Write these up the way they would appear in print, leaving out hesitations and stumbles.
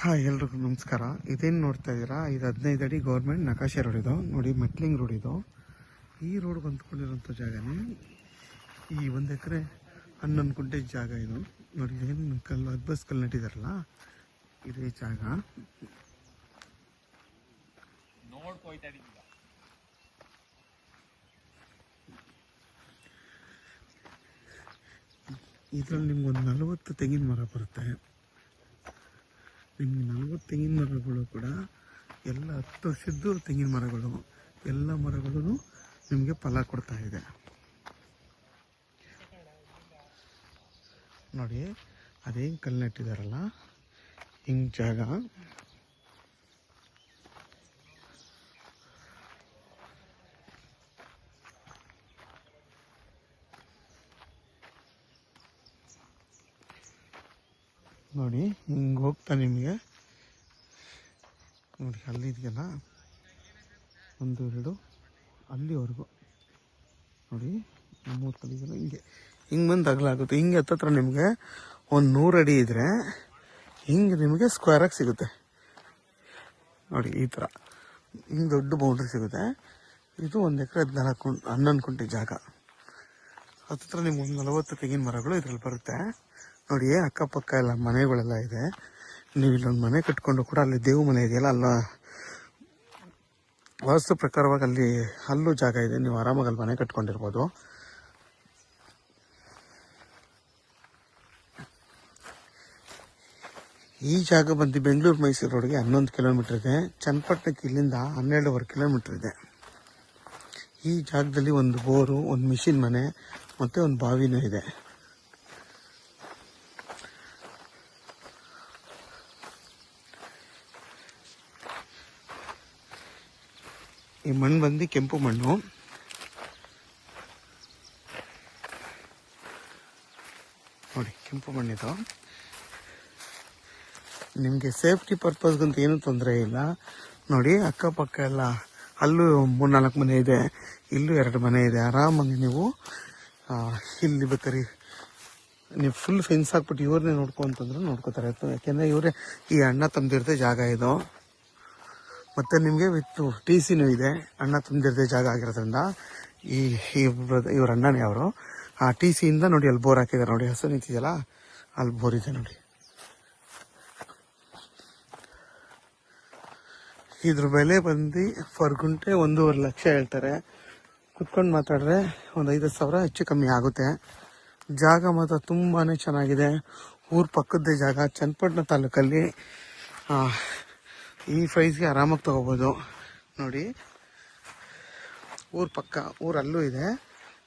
Hi ಎಲ್ರಿಗೂ ನಮಸ್ಕಾರ. ಇದೇನು ನೋಡ್ತಾ ಇದ್ದೀರಾ, ಇದು 15 ಅಡಿ ಗೌರ್ಮೆಂಟ್ ನಕಾಶೆ ರೋಡ್. ಇದು ನೋಡಿ, ಮೆಟ್ಲಿಂಗ್ ರೋಡ್. ಇದು ಈ ರೋಡ್ಗೆ ಹೊಂದ್ಕೊಂಡಿರೋಂಥ ಜಾಗನೇ ಈ 1 ಎಕರೆ 11 ಗುಂಟೆ ಜಾಗ. ಇದು ನೋಡಿ, ಏನು ಕಲ್ಲು ಅದ್ಬಸ್ ಕಲ್ಲು ನೆಟ್ಟಿದಾರಲ್ಲ, ಇದೇ ಜಾಗ. ಇದರಲ್ಲಿ ನಿಮ್ಗೊಂದು 40 ತೆಂಗಿನ ಮರ ಬರುತ್ತೆ. ನಿಮಗೆ 40 ತೆಂಗಿನ ಮರಗಳು ಕೂಡ ಎಲ್ಲ 10 ವರ್ಷದ್ದು ತೆಂಗಿನ ಮರಗಳು, ಎಲ್ಲ ಮರಗಳು ನಿಮಗೆ ಫಲ ಕೊಡ್ತಾ ಇದೆ. ನೋಡಿ, ಅದೇನು ಕಲ್ಲು ನೆಟ್ಟಿದಾರಲ್ಲ, ಹಿಂಗೆ ಜಾಗ. ನೋಡಿ, ಹಿಂಗೆ ಹೋಗ್ತಾ ನಿಮಗೆ ನೋಡಿ, ಅಲ್ಲಿದೆಯಲ್ಲ 1 2 ಅಲ್ಲಿವರೆಗೂ ನೋಡಿ, 3 ಕಲಿಗೆಲ್ಲ ಹಿಂಗೆ ಬಂದು ಅಗಲಾಗುತ್ತೆ. ಹಿಂಗೆ ಹತ್ತತ್ರ ನಿಮಗೆ ಒಂದು 100 ಅಡಿ ಇದ್ದರೆ ಹಿಂಗೆ ನಿಮಗೆ ಸ್ಕ್ವೇರಾಗಿ ಸಿಗುತ್ತೆ. ನೋಡಿ, ಈ ಥರ ಹಿಂಗೆ ದೊಡ್ಡ ಬೌಂಡ್ರಿ ಸಿಗುತ್ತೆ. ಇದು 1 ಎಕರೆ 11 ಗುಂಟೆ ಜಾಗ. ಹತ್ತತ್ರ ನಿಮ್ಗೆ ಒಂದು 40 ತೆಂಗಿನ ಮರಗಳು ಇದರಲ್ಲಿ ಬರುತ್ತೆ. ನೋಡಿ, ಅಕ್ಕಪಕ್ಕ ಎಲ್ಲ ಮನೆಗಳೆಲ್ಲ ಇದೆ. ನೀವು ಇಲ್ಲೊಂದು ಮನೆ ಕಟ್ಕೊಂಡು ಕೂಡ, ಅಲ್ಲಿ ದೇವ್ ಮನೆ ಇದೆಯಲ್ಲ, ಅಲ್ಲ ವಾಸ್ತು ಪ್ರಕಾರವಾಗಿ ಅಲ್ಲೂ ಜಾಗ ಇದೆ. ನೀವು ಆರಾಮಾಗಿ ಅಲ್ಲಿ ಮನೆ ಕಟ್ಕೊಂಡಿರ್ಬೋದು. ಈ ಜಾಗ ಬಂದು ಬೆಂಗಳೂರು ಮೈಸೂರು ರೋಡ್ಗೆ 11 ಕಿಲೋಮೀಟರ್ ಇದೆ. ಚನ್ನಪಟ್ಟಣಕ್ಕೆ ಇಲ್ಲಿಂದ 12.5 ಕಿಲೋಮೀಟರ್ ಇದೆ. ಈ ಜಾಗದಲ್ಲಿ ಒಂದು ಬೋರು, ಒಂದು ಮಿಷಿನ್ ಮನೆ ಮತ್ತು ಒಂದು ಬಾವಿನೂ ಇದೆ. ಈ ಮಣ್ಣು ಬಂದು ಕೆಂಪು ಮಣ್ಣು. ನೋಡಿ, ಕೆಂಪು ಮಣ್ಣಿದು. ನಿಮಗೆ ಸೇಫ್ಟಿ ಪರ್ಪಸ್ಗಂತ ಏನೂ ತೊಂದರೆ ಇಲ್ಲ. ನೋಡಿ, ಅಕ್ಕಪಕ್ಕ ಎಲ್ಲ ಅಲ್ಲೂ 3-4 ಮನೆ ಇದೆ, ಇಲ್ಲೂ 2 ಮನೆ ಇದೆ. ಆರಾಮಾಗಿ ನೀವು ಇಲ್ಲಿ ಬೇಕಾದ್ರೆ ನೀವು ಫುಲ್ ಫೆನ್ಸ್ ಹಾಕ್ಬಿಟ್ಟು ಇವ್ರನ್ನೇ ನೋಡ್ಕೊಂತಂದ್ರೆ ನೋಡ್ಕೋತಾರೆ. ಯಾಕೆಂದರೆ ಇವರೇ ಈ ಅಣ್ಣ ತಮ್ಮದಿರದೆ ಜಾಗ ಇದು. ಮತ್ತು ನಿಮಗೆ ವಿತ್ TCನೂ ಇದೆ. ಅಣ್ಣ ತಮ್ಮದಿರದೆ ಜಾಗ ಆಗಿರೋದ್ರಿಂದ ಇವ್ರ ಅಣ್ಣನೇ ಅವರು. ಆ TCಯಿಂದ ನೋಡಿ, ಅಲ್ಲಿ ಬೋರ್ ಹಾಕಿದ್ದಾರೆ. ನೋಡಿ, ಹಸು ನಿಂತಿದೆಯಲ್ಲ, ಅಲ್ಲಿ ಬೋರ್ ಇದೆ. ನೋಡಿ, ಇದ್ರ ಬೆಲೆ ಬಂದು ಫರ್ ಗುಂಟೆ 1.5 ಲಕ್ಷ ಹೇಳ್ತಾರೆ. ಕುತ್ಕೊಂಡು ಮಾತಾಡಿದ್ರೆ ಒಂದು 5,000 ಹೆಚ್ಚು ಕಮ್ಮಿ ಆಗುತ್ತೆ. ಜಾಗ ಮಾತ್ರ ತುಂಬಾ ಚೆನ್ನಾಗಿದೆ. ಊರ ಪಕ್ಕದ್ದೇ ಜಾಗ, ಚನ್ನಪಟ್ಟಣ ತಾಲೂಕಲ್ಲಿ. ಈ ಪ್ರೈಸ್ಗೆ ಆರಾಮಾಗಿ ತೊಗೋಬೋದು. ನೋಡಿ, ಊರ ಪಕ್ಕ, ಊರಲ್ಲೂ ಇದೆ.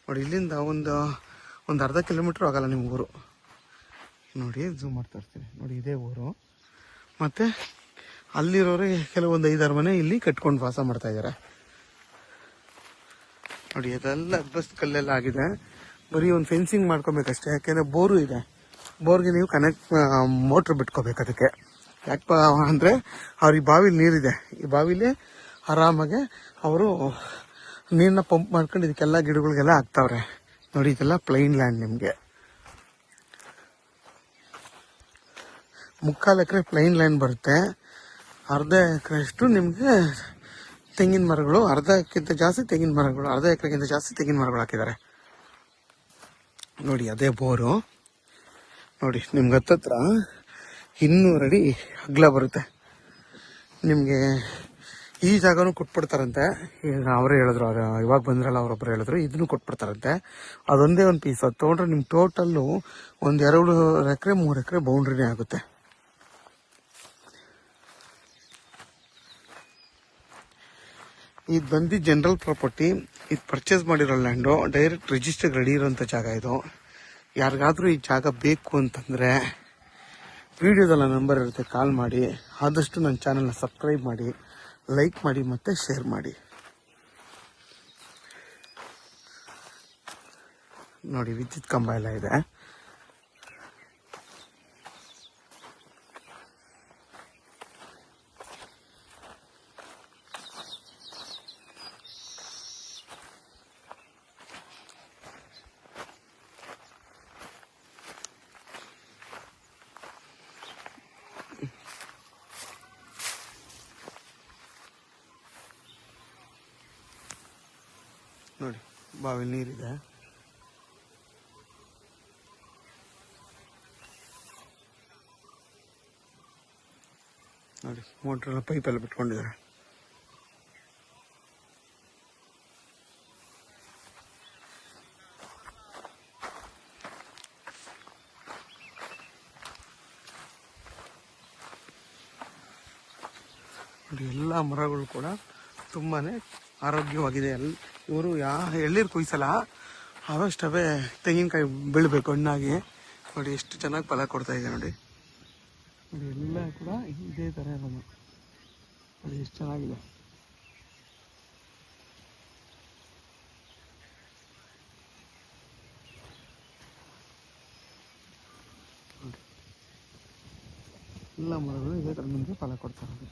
ನೋಡಿ, ಇಲ್ಲಿಂದ ಒಂದು ಅರ್ಧ ಕಿಲೋಮೀಟ್ರ್ ಆಗೋಲ್ಲ ನಿಮ್ಮ ಊರು. ನೋಡಿ, ಝೂಮ್ ಮಾಡ್ತಾ ಇರ್ತೀನಿ. ನೋಡಿ, ಇದೇ ಊರು. ಮತ್ತು ಅಲ್ಲಿರೋರು ಕೆಲವೊಂದು 5-6 ಮನೆ ಇಲ್ಲಿ ಕಟ್ಕೊಂಡು ವಾಸ ಮಾಡ್ತಾ ಇದ್ದಾರೆ. ನೋಡಿ, ಅದೆಲ್ಲ ಬಸ್ ಕಲ್ಲೆಲ್ಲ ಆಗಿದೆ. ಬರೀ ಒಂದು ಫೆನ್ಸಿಂಗ್ ಮಾಡ್ಕೊಬೇಕಷ್ಟೇ. ಯಾಕೆಂದರೆ ಬೋರು ಇದೆ. ಬೋರ್ಗೆ ನೀವು ಮೋಟ್ರ್ ಬಿಟ್ಕೋಬೇಕು. ಅದಕ್ಕೆ ಯಾಕಪ್ಪ ಅಂದರೆ ಅವ್ರಿಗೆ ಬಾವಿಲಿ ನೀರಿದೆ. ಈ ಬಾವಿಲಿ ಆರಾಮಾಗೆ ಅವರು ನೀರನ್ನ ಪಂಪ್ ಮಾಡ್ಕೊಂಡು ಇದಕ್ಕೆಲ್ಲ ಗಿಡಗಳಿಗೆಲ್ಲ ಹಾಕ್ತಾವ್ರೆ. ನೋಡಿ, ಇದೆಲ್ಲ ಪ್ಲೈನ್ ಲ್ಯಾಂಡ್. ನಿಮಗೆ 3/4 ಎಕರೆ ಪ್ಲೈನ್ ಲ್ಯಾಂಡ್ ಬರುತ್ತೆ. ಅರ್ಧ ಎಕರೆಷ್ಟು ನಿಮಗೆ ತೆಂಗಿನ ಮರಗಳು, ಅರ್ಧಕ್ಕಿಂತ ಜಾಸ್ತಿ ತೆಂಗಿನ ಮರಗಳು, ಅರ್ಧ ಎಕರೆಗಿಂತ ಜಾಸ್ತಿ ತೆಂಗಿನ ಮರಗಳು ಹಾಕಿದ್ದಾರೆ. ನೋಡಿ, ಅದೇ ಬೋರು. ನೋಡಿ, ನಿಮ್ಗೆ ಹತ್ತತ್ರ 200 ಅಡಿ ಅಗಲ ಬರುತ್ತೆ. ನಿಮಗೆ ಈ ಜಾಗನೂ ಕೊಟ್ಬಿಡ್ತಾರಂತೆ. ಈಗ ಅವರೇ ಹೇಳಿದ್ರು, ಇವಾಗ ಬಂದ್ರಲ್ಲ ಅವರೊಬ್ಬರು ಹೇಳಿದ್ರು, ಇದನ್ನು ಕೊಟ್ಬಿಡ್ತಾರಂತೆ. ಅದೊಂದೇ ಒಂದು ಪೀಸ್. ಅದು ತೊಗೊಂಡ್ರೆ ನಿಮ್ಮ ಟೋಟಲ್ಲು ಒಂದು 2 ಎಕರೆ 3 ಎಕರೆ ಬೌಂಡ್ರಿನೇ ಆಗುತ್ತೆ. ಇದು ಬಂದು ಜನರಲ್ ಪ್ರಾಪರ್ಟಿ. ಇದು ಪರ್ಚೇಸ್ ಮಾಡಿರೋ ಲ್ಯಾಂಡು, ಡೈರೆಕ್ಟ್ ರಿಜಿಸ್ಟರ್ಗೆ ರೆಡಿ ಇರೋಂಥ ಜಾಗ ಇದು. ಯಾರಿಗಾದರೂ ಈ ಜಾಗ ಬೇಕು ಅಂತಂದರೆ ವಿಡಿಯೋದಲ್ಲ ನಂಬರ್ ಇರುತ್ತೆ, ಕಾಲ್ ಮಾಡಿ. ಆದಷ್ಟು ನನ್ನ ಚಾನಲ್ನ ಸಬ್ಸ್ಕ್ರೈಬ್ ಮಾಡಿ, ಲೈಕ್ ಮಾಡಿ ಮತ್ತು ಶೇರ್ ಮಾಡಿ. ನೋಡಿ, ವಿದ್ಯುತ್ ಕಂಬ ಎಲ್ಲ ಇದೆ. ಬಾವಿಲಿ ನೀರಿದೆ. ನೋಡಿ ಮೋಟ್ರೆಲ್ಲ ಪೈಪೆಲ್ಲ ಬಿಟ್ಕೊಂಡಿದ್ದಾರೆ. ನೋಡಿ ಎಲ್ಲ ಮರಗಳು ಕೂಡ ತುಂಬಾ ಆರೋಗ್ಯವಾಗಿದೆ. ಇವರು ಎಳ್ಳೀರು ಕೊಯ್ಸಲ್ಲ, ಅವಷ್ಟವೇ ತೆಂಗಿನಕಾಯಿ ಬೀಳಬೇಕು ಹಣ್ಣಾಗಿ. ನೋಡಿ ಎಷ್ಟು ಚೆನ್ನಾಗಿ ಫಲ ಕೊಡ್ತಾ ಇದೆ. ನೋಡಿ ನೋಡಿ ಎಲ್ಲ ಕೂಡ ಇದೇ ಥರ ಇರೋದು. ನೋಡಿ ಎಷ್ಟು ಚೆನ್ನಾಗಿದೆ. ಎಲ್ಲ ಮರಗಳು ಇದೇ ಥರ ನಿಮಗೆ ಫಲ ಕೊಡ್ತಾರೆ.